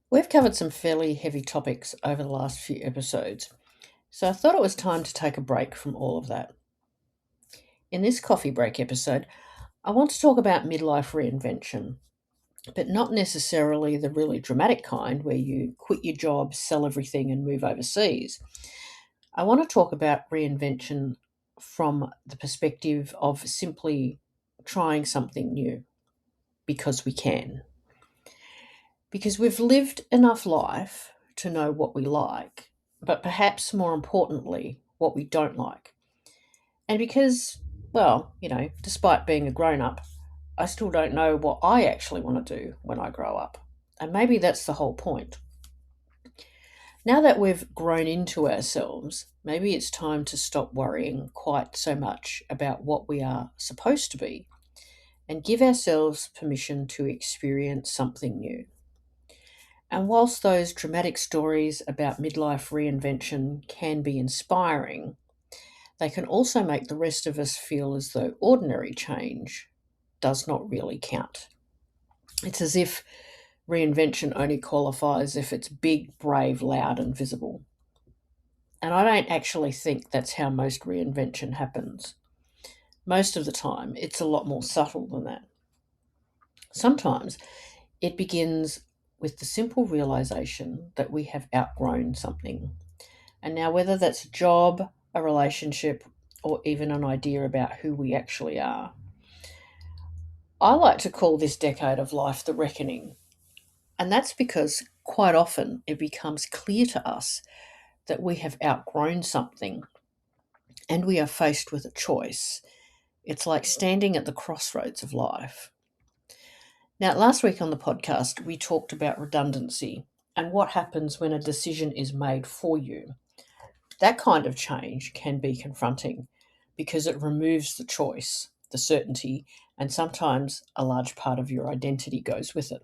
We've covered some fairly heavy topics over the last few episodes, so I thought it was time to take a break from all of that. In this coffee break episode, I want to talk about midlife reinvention, but not necessarily the really dramatic kind where you quit your job, sell everything, and move overseas. I want to talk about reinvention from the perspective of simply trying something new because we can. Because we've lived enough life to know what we like, but perhaps more importantly, what we don't like. And because, despite being a grown up, I still don't know what I actually want to do when I grow up. And maybe that's the whole point. Now that we've grown into ourselves, maybe it's time to stop worrying quite so much about what we are supposed to be and give ourselves permission to experience something new. And whilst those dramatic stories about midlife reinvention can be inspiring, they can also make the rest of us feel as though ordinary change does not really count. It's as if reinvention only qualifies if it's big, brave, loud, and visible. And I don't actually think that's how most reinvention happens. Most of the time, it's a lot more subtle than that. Sometimes it begins with the simple realization that we have outgrown something. And now, whether that's a job, a relationship, or even an idea about who we actually are, I like to call this decade of life the reckoning. And that's because quite often it becomes clear to us that we have outgrown something and we are faced with a choice. It's like standing at the crossroads of life. Now, last week on the podcast, we talked about redundancy and what happens when a decision is made for you. That kind of change can be confronting because it removes the choice, the certainty, and sometimes a large part of your identity goes with it.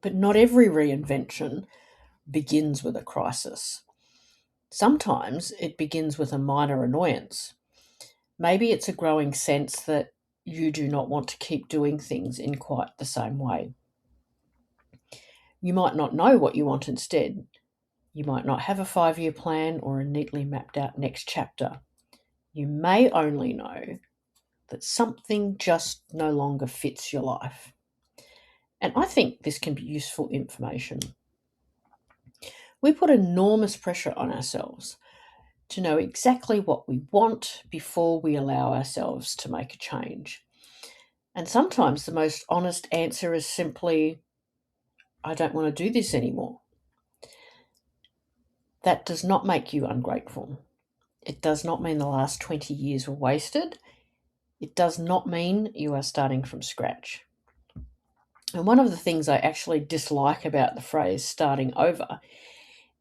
But not every reinvention begins with a crisis. Sometimes it begins with a minor annoyance. Maybe it's a growing sense that you do not want to keep doing things in quite the same way. You might not know what you want instead. You might not have a 5 year plan or a neatly mapped out next chapter. You may only know that something just no longer fits your life. And I think this can be useful information. We put enormous pressure on ourselves to know exactly what we want before we allow ourselves to make a change. And sometimes the most honest answer is simply, I don't want to do this anymore. That does not make you ungrateful. It does not mean the last 20 years were wasted. It does not mean you are starting from scratch. And one of the things I actually dislike about the phrase starting over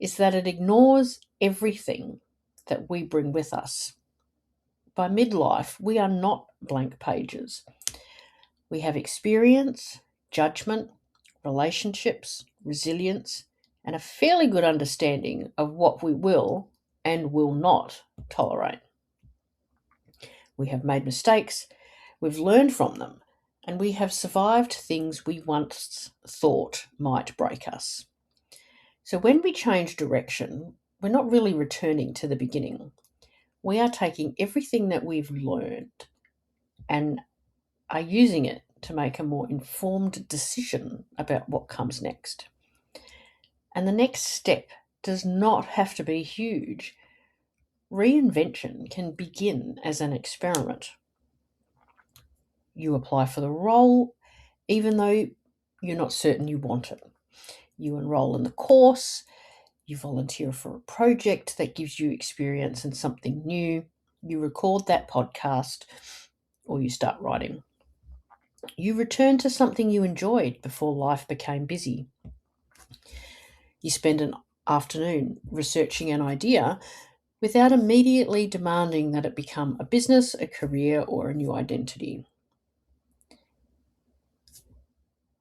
is that it ignores everything that we bring with us. By midlife, we are not blank pages. We have experience, judgment, relationships, resilience, and a fairly good understanding of what we will and will not tolerate. We have made mistakes, we've learned from them, and we have survived things we once thought might break us. So when we change direction, we're not really returning to the beginning. We are taking everything that we've learned and are using it to make a more informed decision about what comes next. And the next step does not have to be huge. Reinvention can begin as an experiment. You apply for the role, even though you're not certain you want it. You enroll in the course, you volunteer for a project that gives you experience in something new, you record that podcast, or you start writing. You return to something you enjoyed before life became busy. You spend an afternoon researching an idea without immediately demanding that it become a business, a career, or a new identity.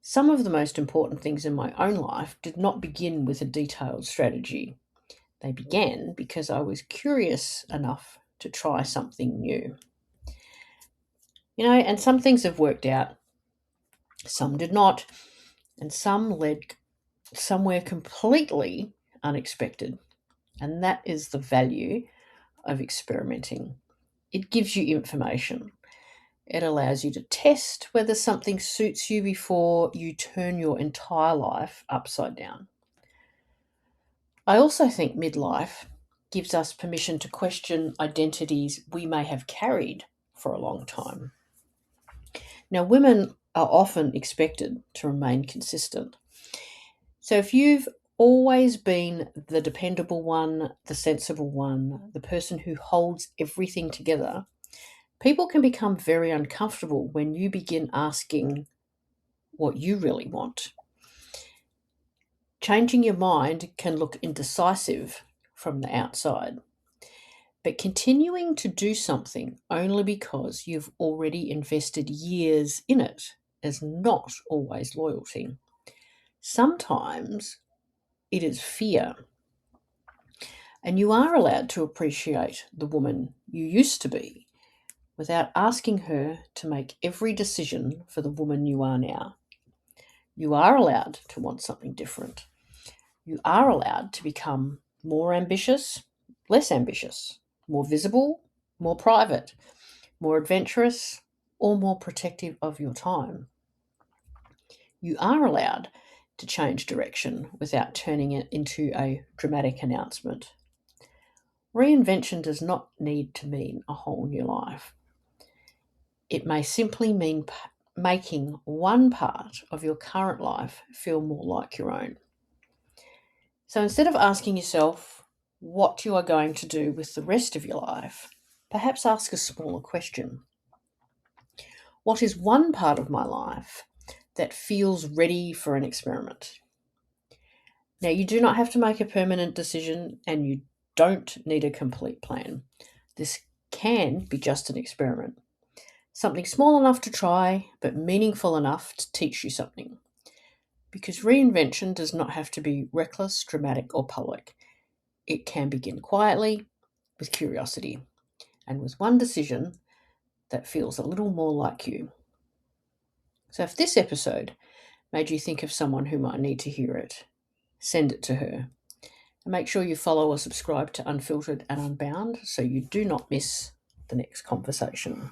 Some of the most important things in my own life did not begin with a detailed strategy. They began because I was curious enough to try something new. And some things have worked out, some did not, and some led somewhere completely unexpected. And that is the value of experimenting. It gives you information. It allows you to test whether something suits you before you turn your entire life upside down. I also think midlife gives us permission to question identities we may have carried for a long time. Now, women are often expected to remain consistent. So if you've always been the dependable one, the sensible one, the person who holds everything together, people can become very uncomfortable when you begin asking what you really want. Changing your mind can look indecisive from the outside, but continuing to do something only because you've already invested years in it is not always loyalty. Sometimes it is fear. And you are allowed to appreciate the woman you used to be without asking her to make every decision for the woman you are now. You are allowed to want something different. You are allowed to become more ambitious, less ambitious, more visible, more private, more adventurous, or more protective of your time. You are allowed to change direction without turning it into a dramatic announcement. Reinvention does not need to mean a whole new life. It may simply mean making one part of your current life feel more like your own. So instead of asking yourself what you are going to do with the rest of your life, perhaps ask a smaller question. What is one part of my life that feels ready for an experiment? Now, you do not have to make a permanent decision and you don't need a complete plan. This can be just an experiment. Something small enough to try, but meaningful enough to teach you something. Because reinvention does not have to be reckless, dramatic, or public. It can begin quietly, with curiosity, and with one decision that feels a little more like you. So if this episode made you think of someone who might need to hear it, send it to her. And make sure you follow or subscribe to Unfiltered and Unbound so you do not miss the next conversation.